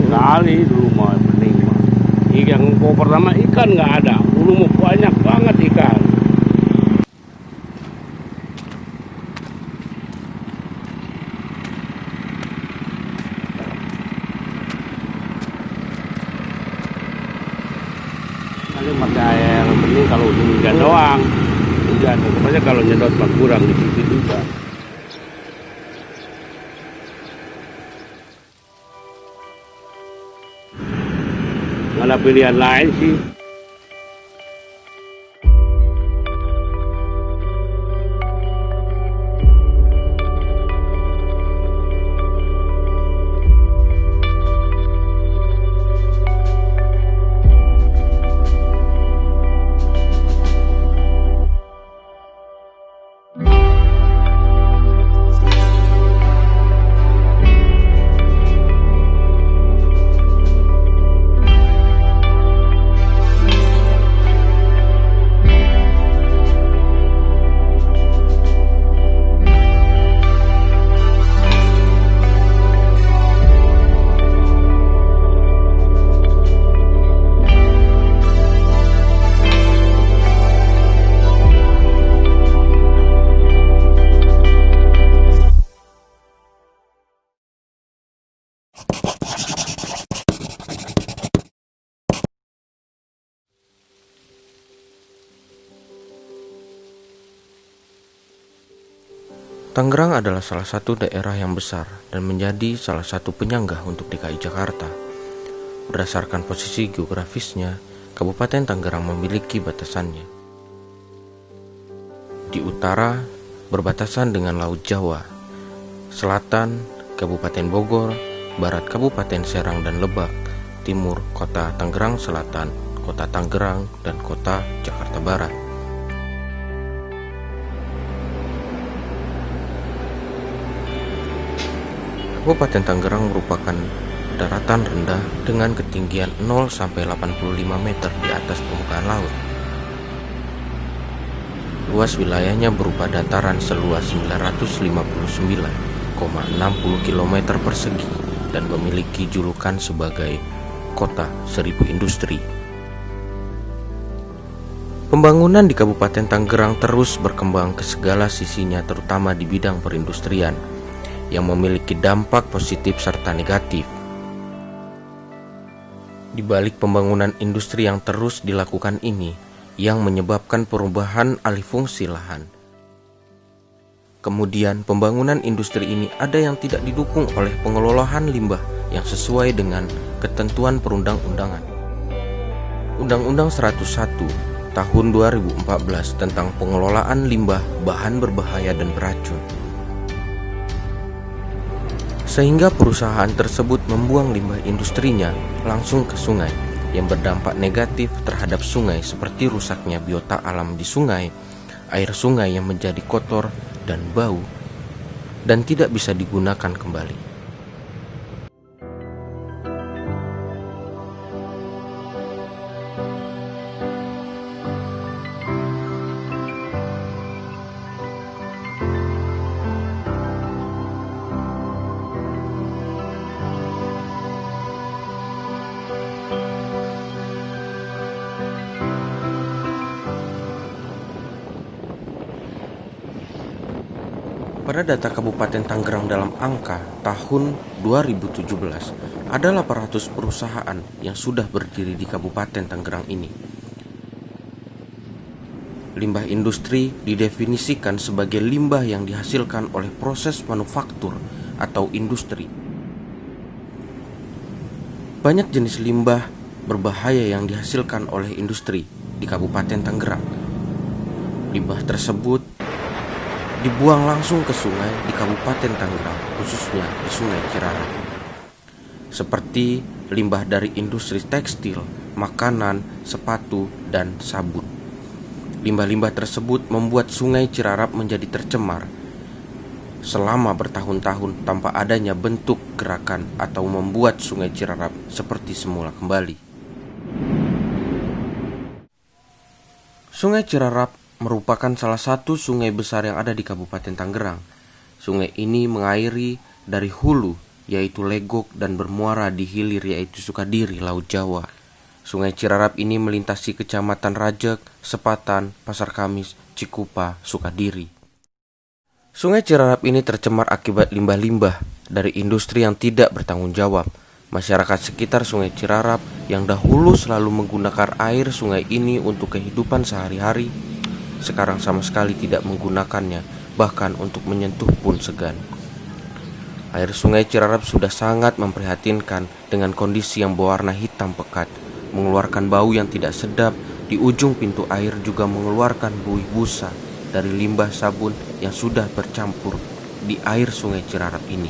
kali dulu mah bening mah. Yang pertama ikan nggak ada, dulu mah banyak banget ikan. Paling pakai air bening kalau hujan doang. Hujan, pokoknya kalau nyedot mah kurang di situ juga. Nggak ada pilihan lain sih. Tangerang adalah salah satu daerah yang besar dan menjadi salah satu penyangga untuk DKI Jakarta. Berdasarkan posisi geografisnya, Kabupaten Tangerang memiliki batasannya. Di utara, berbatasan dengan Laut Jawa, selatan, Kabupaten Bogor, barat Kabupaten Serang dan Lebak, timur, Kota Tangerang Selatan, Kota Tangerang, dan Kota Jakarta Barat. Kabupaten Tangerang merupakan daratan rendah dengan ketinggian 0 sampai 85 meter di atas permukaan laut. Luas wilayahnya berupa dataran seluas 959,60 km persegi dan memiliki julukan sebagai Kota Seribu Industri. Pembangunan di Kabupaten Tangerang terus berkembang ke segala sisinya, terutama di bidang perindustrian, yang memiliki dampak positif serta negatif. Di balik pembangunan industri yang terus dilakukan ini, yang menyebabkan perubahan alih fungsi lahan. Kemudian pembangunan industri ini ada yang tidak didukung oleh pengelolaan limbah yang sesuai dengan ketentuan perundang-undangan. Undang-Undang 101 tahun 2014 tentang pengelolaan limbah bahan berbahaya dan beracun. Sehingga perusahaan tersebut membuang limbah industrinya langsung ke sungai yang berdampak negatif terhadap sungai seperti rusaknya biota alam di sungai, air sungai yang menjadi kotor dan bau, dan tidak bisa digunakan kembali. Pada data Kabupaten Tangerang dalam angka tahun 2017, ada 800 perusahaan yang sudah berdiri di Kabupaten Tangerang ini. Limbah industri didefinisikan sebagai limbah yang dihasilkan oleh proses manufaktur atau industri. Banyak jenis limbah berbahaya yang dihasilkan oleh industri di Kabupaten Tangerang. Limbah tersebut dibuang langsung ke sungai di Kabupaten Tangerang, khususnya di Sungai Cirarap. Seperti limbah dari industri tekstil, makanan, sepatu, dan sabun. Limbah-limbah tersebut membuat Sungai Cirarap menjadi tercemar selama bertahun-tahun tanpa adanya bentuk gerakan atau membuat Sungai Cirarap seperti semula kembali. Sungai Cirarap merupakan salah satu sungai besar yang ada di Kabupaten Tangerang. Sungai ini mengairi dari hulu yaitu Legok, dan bermuara di hilir yaitu Sukadiri, Laut Jawa. Sungai Cirarap ini melintasi Kecamatan Rajek, Sepatan, Pasar Kamis, Cikupa, Sukadiri. Sungai Cirarap ini tercemar akibat limbah-limbah dari industri yang tidak bertanggung jawab. Masyarakat sekitar Sungai Cirarap yang dahulu selalu menggunakan air sungai ini untuk kehidupan sehari-hari, sekarang sama sekali tidak menggunakannya, bahkan untuk menyentuh pun segan. Air Sungai Cirarap sudah sangat memprihatinkan dengan kondisi yang berwarna hitam pekat, mengeluarkan bau yang tidak sedap. Di ujung pintu air juga mengeluarkan buih busa dari limbah sabun yang sudah bercampur di air Sungai Cirarap ini.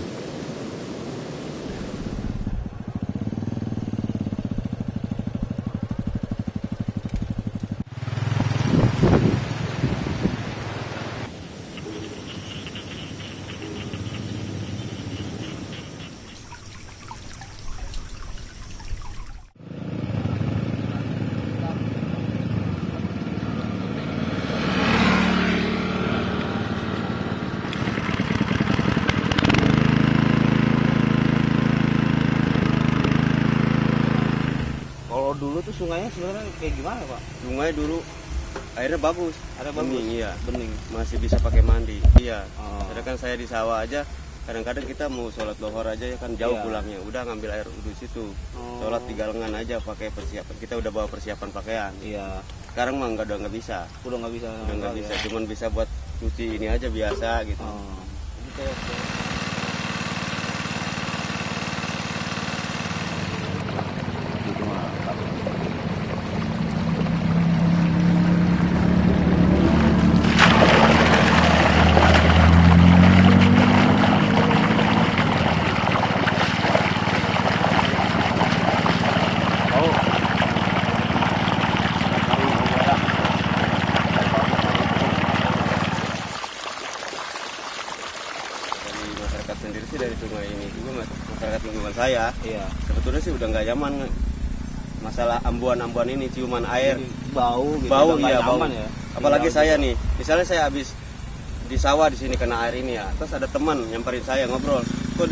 Kalau dulu tuh sungainya sebenarnya kayak gimana, Pak? Sungai dulu airnya bagus, Ada bagus. bening, iya, Bening. masih bisa pakai mandi, iya. Oh. Sedangkan saya di sawah aja, kadang-kadang kita mau sholat lohor aja ya kan jauh Iya. pulangnya, udah ngambil air udus situ, Oh. sholat di galengan aja pakai persiapan, kita udah bawa persiapan pakaian. Iya. Sekarang mah udah nggak bisa, Udah nggak bisa. udah nggak kali bisa, ya. cuman bisa buat cuci ini aja biasa gitu. Oh. Jadi kayak gitu mah. Dari masyarakat sendiri sih dari sungai ini juga masyarakat lingkungan saya, Iya. sebetulnya sih udah nggak nyaman masalah ambuan-ambuan ini, ciuman air. Jadi bau gitu. Bau, udah nggak iya, bau. nyaman ya. Apalagi Iya, saya gitu. nih, misalnya saya habis di sawah di sini kena air ini ya, terus ada teman nyamperin saya ngobrol, kok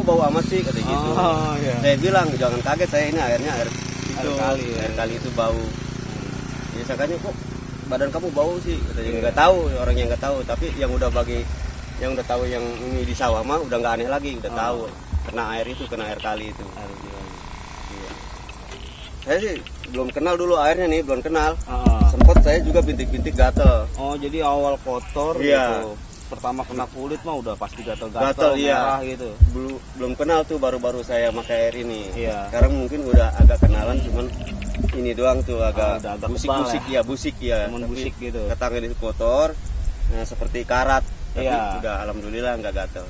bau amat sih kata gitu. Oh, iya. Saya bilang jangan kaget, saya ini airnya air itu, kali, ya. air kali itu bau. Biasanya kok badan kamu bau sih, katanya nggak tahu, orang yang nggak tahu, tapi yang udah tahu yang ini di sawah mah udah nggak aneh lagi, udah tahu kena air itu, kena air kali itu. Air gila. Iya. Saya sih belum kenal dulu airnya nih, belum kenal. Ah. Sempat saya juga bintik-bintik gatel. Oh, jadi awal kotor Iya. gitu. Pertama kena kulit mah udah pasti gatel-gatel, Gatel, iya. merah gitu. Belum kenal tuh, baru-baru saya pakai air ini. Iya. Sekarang mungkin udah agak kenalan, cuman ini doang tuh agak udah agak busik-busik tebal ya, busik ya. Cuman Tapi busik gitu. Ketangnya itu kotor, nah seperti karat. Tapi Iya. udah alhamdulillah nggak gatel.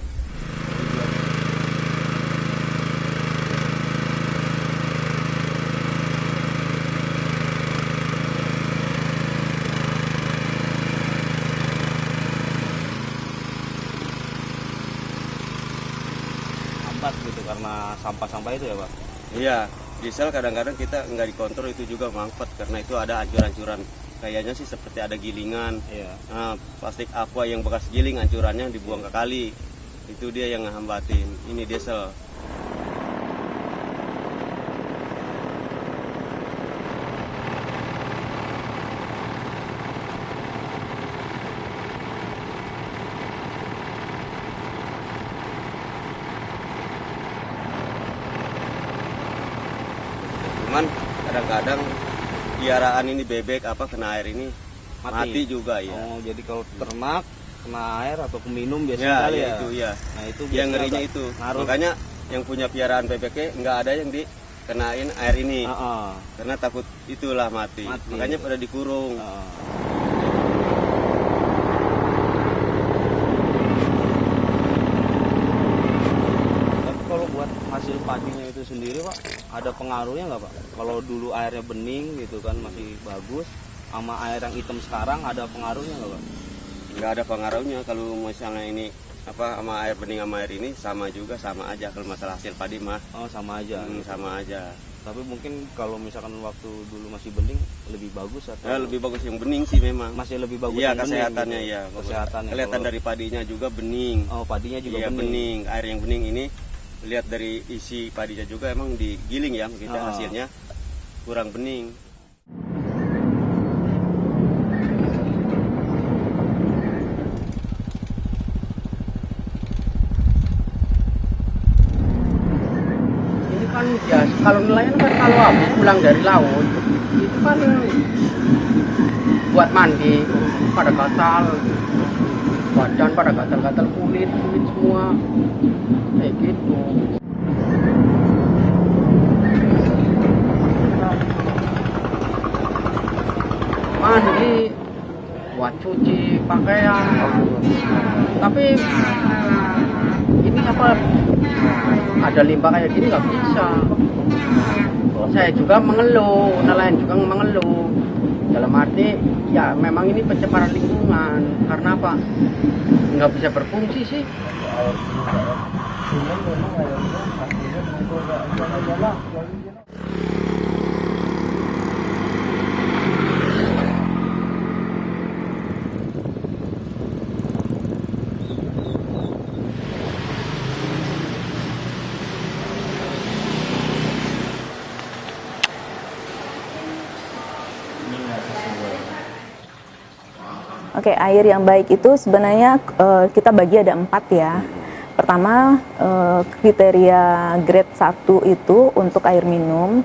Hambat gitu karena sampah-sampah itu ya, Pak. Iya, diesel kadang-kadang kita nggak dikontrol, itu juga mampet karena itu ada ancuran-ancuran. Kayaknya sih seperti ada gilingan. Iya. Nah, plastik aqua yang bekas giling ancurannya dibuang ke kali. Itu dia yang ngehambatin. Ini diesel. Cuman kadang-kadang piaraan ini bebek apa kena air ini mati juga ya. Oh, jadi kalau ternak kena air atau minum biasanya Ya, kali ya, ya. itu ya. Nah, itu Yang biasanya ngerinya agak itu. ngaruh. Makanya yang punya piaraan bebeknya nggak ada yang dikenain air ini. Heeh. Karena takut itulah mati. Mati. Makanya pada dikurung. Heeh. Tapi kalau buat hasil padinya itu sendiri, Pak, ada pengaruhnya nggak, Pak? Kalau dulu airnya bening gitu kan masih bagus, sama air yang hitam sekarang ada pengaruhnya nggak, Pak? Nggak ada pengaruhnya kalau misalnya ini apa sama air bening sama air ini sama juga, sama aja kalau masalah hasil padi mah. Oh, sama aja. Sama aja. Tapi mungkin kalau misalkan waktu dulu masih bening lebih bagus atau Ya, lebih bagus yang bening sih memang. masih lebih bagus Iya, yang bening kesehatannya gitu. ya. Kesehatannya Kelihatan kalau- dari padinya juga bening. Oh, padinya juga Iya, bening. bening. Air yang bening ini lihat dari isi padinya juga emang digiling ya kita hasilnya kurang bening. Ini kan ya kalau nelayan kan kalau habis pulang dari laut itu kan buat mandi pada gatal badan, pada gatal-gatal kulit semua kayak gitu. Mandi buat cuci pakaian, tapi ini apa ada limbah kayak gini nggak bisa. Saya juga mengeluh, nelayan juga mengeluh. Dalam arti ya memang ini pencemaran lingkungan. Karena apa? Nggak bisa berfungsi sih. Oke, air yang baik itu sebenarnya kita bagi ada 4 ya. Pertama, kriteria grade 1 itu untuk air minum.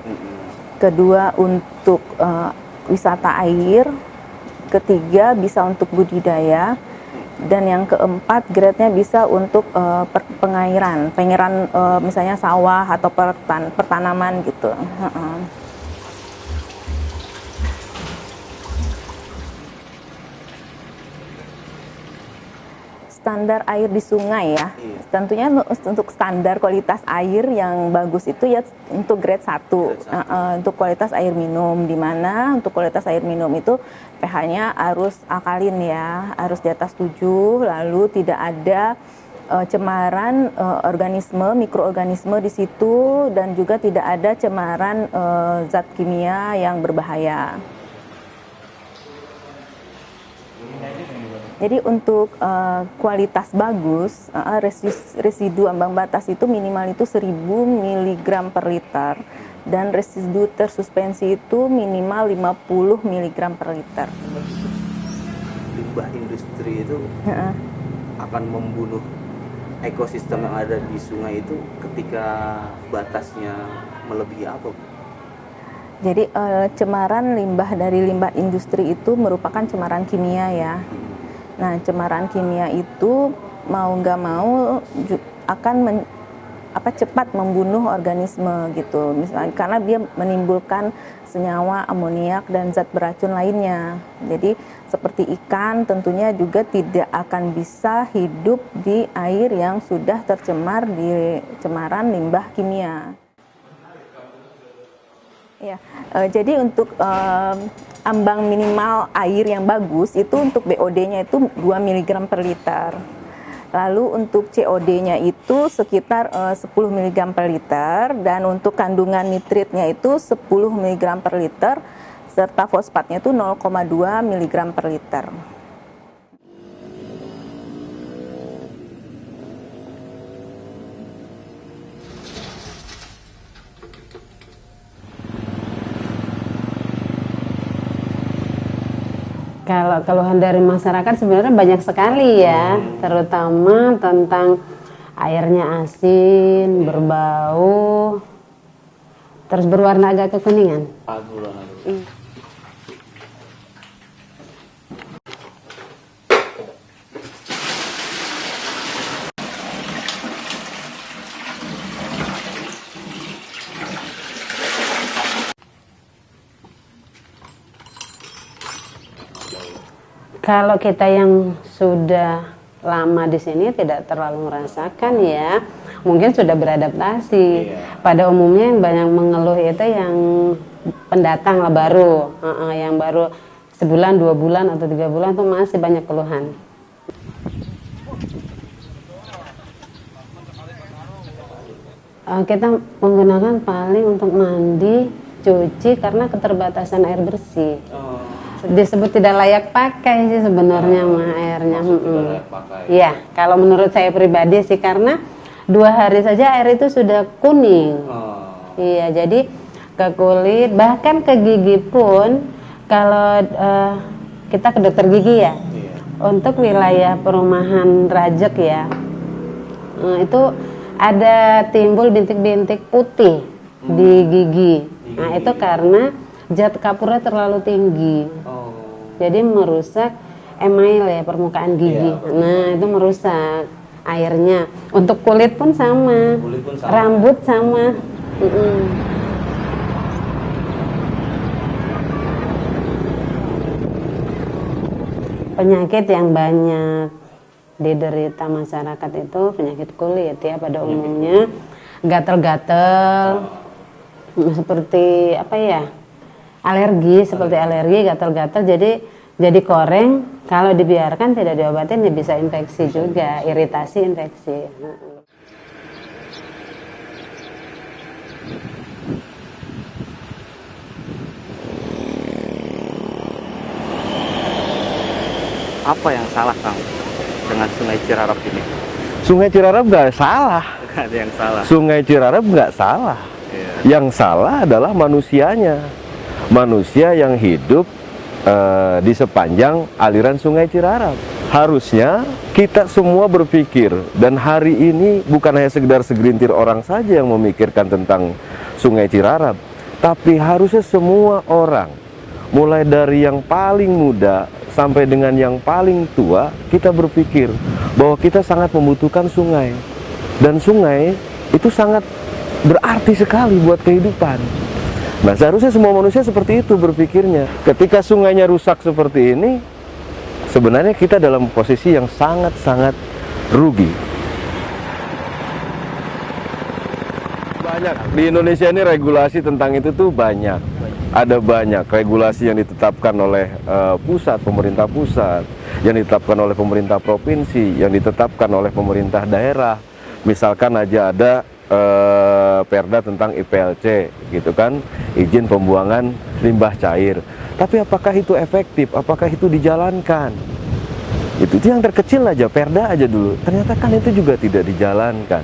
Kedua, untuk wisata air. Ketiga, bisa untuk budidaya. Dan yang keempat, grade-nya bisa untuk pengairan misalnya sawah atau pertanaman gitu. Standar air di sungai ya. Tentunya untuk standar kualitas air yang bagus itu ya untuk grade 1. Untuk kualitas air minum, di mana untuk kualitas air minum itu pH-nya harus alkalin ya, harus di atas 7, lalu tidak ada cemaran mikroorganisme di situ, dan juga tidak ada cemaran zat kimia yang berbahaya. Jadi untuk kualitas bagus, residu ambang batas itu minimal itu 1000 mg per liter, dan residu tersuspensi itu minimal 50 mg per liter. Limbah industri itu akan membunuh ekosistem yang ada di sungai itu ketika batasnya melebihi apa? Jadi cemaran limbah dari limbah industri itu merupakan cemaran kimia ya. Nah, cemaran kimia itu mau nggak mau akan cepat membunuh organisme gitu. Misalnya karena dia menimbulkan senyawa amoniak dan zat beracun lainnya. Jadi seperti ikan tentunya juga tidak akan bisa hidup di air yang sudah tercemar di cemaran limbah kimia. Ya, jadi untuk ambang minimal air yang bagus itu untuk BOD-nya itu 2 mg per liter. Lalu untuk COD-nya itu sekitar 10 mg per liter, dan untuk kandungan nitritnya itu 10 mg per liter, serta fosfatnya itu 0,2 mg per liter. Kalau keluhan dari masyarakat sebenarnya banyak sekali ya, terutama tentang airnya asin, berbau, terus berwarna agak kekuningan. Kalau kita yang sudah lama di sini tidak terlalu merasakan ya, mungkin sudah beradaptasi. Pada umumnya yang banyak mengeluh itu yang pendatang lah baru, yang baru sebulan, 2 bulan atau 3 bulan itu masih banyak keluhan. Kita menggunakan paling untuk mandi, cuci karena keterbatasan air bersih. Disebut tidak layak pakai sih sebenarnya mah airnya. Iya, kalau menurut saya pribadi sih, karena 2 hari saja air itu sudah kuning. Iya, jadi ke kulit, bahkan ke gigi pun kalau kita ke dokter gigi ya, untuk wilayah perumahan Rajek ya, itu ada timbul bintik-bintik putih di gigi. Nah itu karena zat kapurnya terlalu tinggi, jadi merusak email ya, permukaan gigi. Nah itu merusak airnya. Untuk kulit pun sama, rambut sama. Penyakit yang banyak diderita masyarakat itu penyakit kulit ya pada umumnya, gatal-gatal seperti apa ya, alergi, seperti alergi, gatal-gatal, jadi koreng. Kalau dibiarkan tidak diobatin ya bisa infeksi juga, iritasi, infeksi. Apa yang salah Kang dengan Sungai Cirarap ini? Sungai Cirarap nggak salah. Nggak ada yang salah. Sungai Cirarap nggak salah. Yang salah adalah manusianya. Manusia yang hidup di sepanjang aliran Sungai Cirarap. Harusnya kita semua berpikir, dan hari ini bukan hanya sekedar segelintir orang saja yang memikirkan tentang Sungai Cirarap, tapi harusnya semua orang, mulai dari yang paling muda sampai dengan yang paling tua, kita berpikir bahwa kita sangat membutuhkan sungai. Dan sungai itu sangat berarti sekali buat kehidupan. Nah, seharusnya semua manusia seperti itu berpikirnya. Ketika sungainya rusak seperti ini, sebenarnya kita dalam posisi yang sangat-sangat rugi. Banyak. Di Indonesia ini regulasi tentang itu tuh banyak. Ada banyak regulasi yang ditetapkan oleh pusat, pemerintah pusat, yang ditetapkan oleh pemerintah provinsi, yang ditetapkan oleh pemerintah daerah. Misalkan aja ada perda tentang IPLC, gitu kan, izin pembuangan limbah cair. Tapi apakah itu efektif? Apakah itu dijalankan? Itu yang terkecil aja, perda aja dulu. Ternyata kan itu juga tidak dijalankan.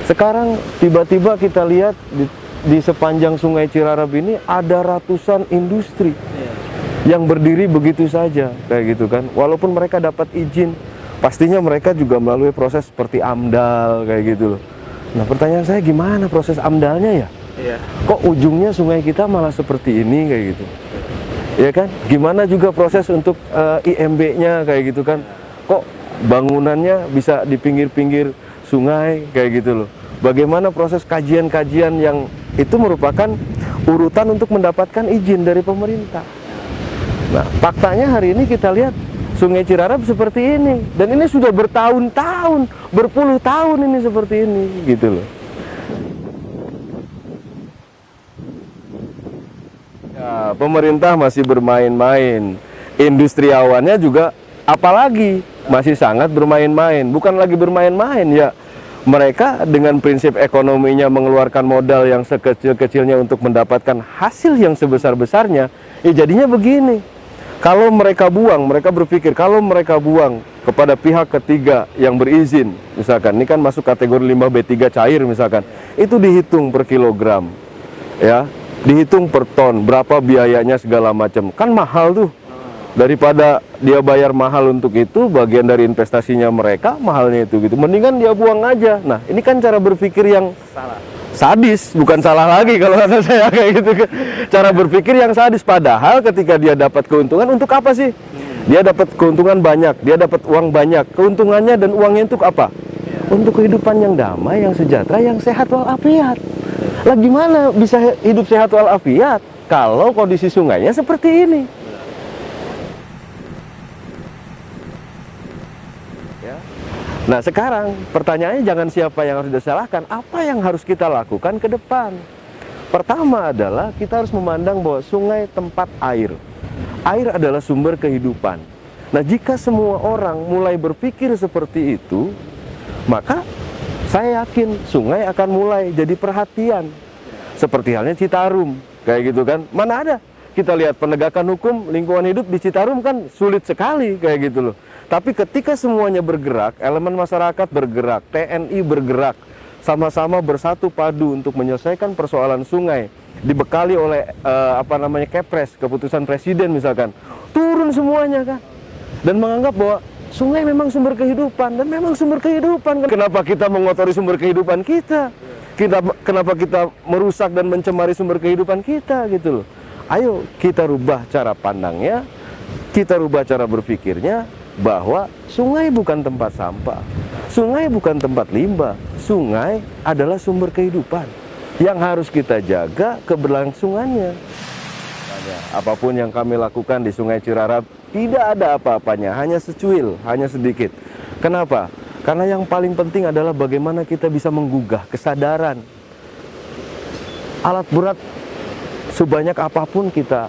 Sekarang tiba-tiba kita lihat di sepanjang Sungai Cirarap ini ada ratusan industri yang berdiri begitu saja, kayak gitu kan. Walaupun mereka dapat izin, pastinya mereka juga melalui proses seperti AMDAL, kayak gitu loh. Nah, pertanyaan saya, gimana proses AMDALnya ya? Kok ujungnya sungai kita malah seperti ini, kayak gitu? Ya kan? Gimana juga proses untuk IMB-nya, kayak gitu kan? Kok bangunannya bisa di pinggir-pinggir sungai, kayak gitu loh? Bagaimana proses kajian-kajian yang itu merupakan urutan untuk mendapatkan izin dari pemerintah. Nah, faktanya hari ini kita lihat Sungai Cirarap seperti ini, dan ini sudah bertahun-tahun, berpuluh tahun ini seperti ini, gitu loh. Ya, pemerintah masih bermain-main, industriawannya juga apalagi masih sangat bermain-main, bukan lagi bermain-main ya. Mereka dengan prinsip ekonominya mengeluarkan modal yang sekecil-kecilnya untuk mendapatkan hasil yang sebesar-besarnya, ya jadinya begini. Kalau mereka buang, mereka berpikir kalau mereka buang kepada pihak ketiga yang berizin, misalkan, ini kan masuk kategori limbah B3 cair misalkan, itu dihitung per kilogram, ya, dihitung per ton, berapa biayanya segala macam, kan mahal tuh. Daripada dia bayar mahal untuk itu, bagian dari investasinya mereka mahalnya itu gitu. Mendingan dia buang aja. Nah, ini kan cara berpikir yang salah. Sadis, bukan salah lagi kalau kata saya kayak gitu. Cara berpikir yang sadis, padahal ketika dia dapat keuntungan untuk apa sih? Dia dapat keuntungan banyak, dia dapat uang banyak. Keuntungannya dan uangnya untuk apa? Untuk kehidupan yang damai, yang sejahtera, yang sehat walafiat. Lah gimana bisa hidup sehat walafiat kalau kondisi sungainya seperti ini? Nah, sekarang pertanyaannya jangan siapa yang harus disalahkan, apa yang harus kita lakukan ke depan. Pertama adalah kita harus memandang bahwa sungai tempat air. Air adalah sumber kehidupan. Nah, jika semua orang mulai berpikir seperti itu, maka saya yakin sungai akan mulai jadi perhatian. Seperti halnya Citarum, kayak gitu kan. Mana ada kita lihat penegakan hukum lingkungan hidup di Citarum kan sulit sekali kayak gitu loh. Tapi ketika semuanya bergerak, elemen masyarakat bergerak, TNI bergerak, sama-sama bersatu padu untuk menyelesaikan persoalan sungai, dibekali oleh Kepres, keputusan presiden misalkan, turun semuanya kan, dan menganggap bahwa sungai memang sumber kehidupan, dan memang sumber kehidupan. Kenapa kita mengotori sumber kehidupan kita? Kenapa kita merusak dan mencemari sumber kehidupan kita gitu loh? Ayo kita rubah cara pandangnya, kita rubah cara berpikirnya, bahwa sungai bukan tempat sampah, sungai bukan tempat limbah, sungai adalah sumber kehidupan yang harus kita jaga keberlangsungannya. Apapun yang kami lakukan di Sungai Cirarap tidak ada apa-apanya, hanya secuil, hanya sedikit. Kenapa? Karena yang paling penting adalah bagaimana kita bisa menggugah kesadaran. Alat berat sebanyak apapun kita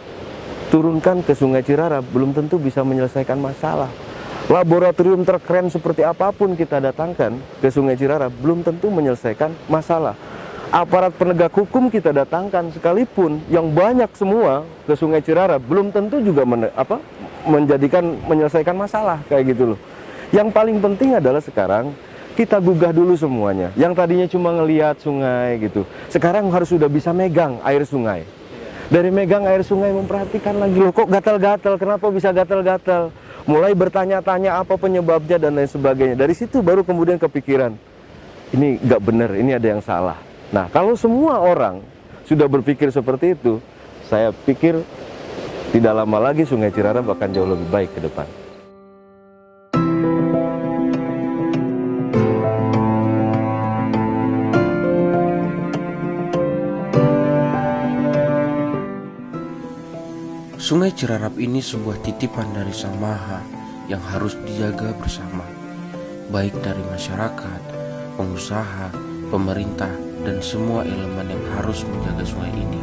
turunkan ke Sungai Cirarap belum tentu bisa menyelesaikan masalah. Laboratorium terkeren seperti apapun kita datangkan ke Sungai Cirarap belum tentu menyelesaikan masalah. Aparat penegak hukum kita datangkan sekalipun yang banyak semua ke Sungai Cirarap belum tentu juga menyelesaikan masalah kayak gitu loh. Yang paling penting adalah sekarang kita gugah dulu semuanya. Yang tadinya cuma ngelihat sungai gitu, sekarang harus sudah bisa megang air sungai. Dari megang air sungai memperhatikan lagi, loh kok gatal-gatal, kenapa bisa gatal-gatal? Mulai bertanya-tanya apa penyebabnya dan lain sebagainya. Dari situ baru kemudian kepikiran, ini nggak benar, ini ada yang salah. Nah, kalau semua orang sudah berpikir seperti itu, saya pikir tidak lama lagi Sungai Cirarap akan jauh lebih baik ke depan. Sungai Cirarap ini sebuah titipan dari Sang Maha yang harus dijaga bersama, baik dari masyarakat, pengusaha, pemerintah, dan semua elemen yang harus menjaga sungai ini.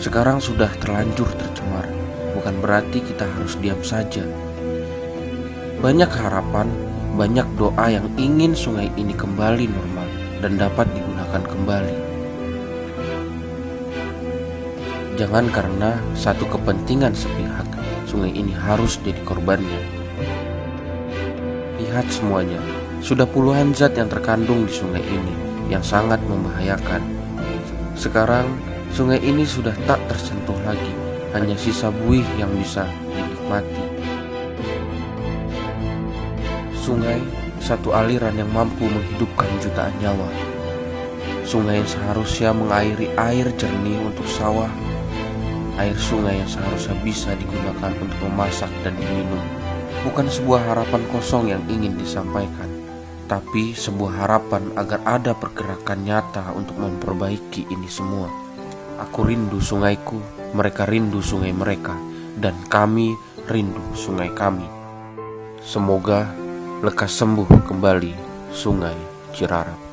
Sekarang sudah terlanjur tercemar, bukan berarti kita harus diam saja. Banyak harapan, banyak doa yang ingin sungai ini kembali normal dan dapat digunakan kembali. Jangan karena satu kepentingan sepihak, sungai ini harus jadi korbannya. Lihat semuanya, sudah puluhan zat yang terkandung di sungai ini yang sangat membahayakan. Sekarang, sungai ini sudah tak tersentuh lagi, hanya sisa buih yang bisa dinikmati. Sungai, satu aliran yang mampu menghidupkan jutaan nyawa. Sungai yang seharusnya mengairi air jernih untuk sawah, air sungai yang seharusnya bisa digunakan untuk memasak dan diminum. Bukan sebuah harapan kosong yang ingin disampaikan, tapi sebuah harapan agar ada pergerakan nyata untuk memperbaiki ini semua. Aku rindu sungaiku, mereka rindu sungai mereka, dan kami rindu sungai kami. Semoga lekas sembuh kembali Sungai Cirarap.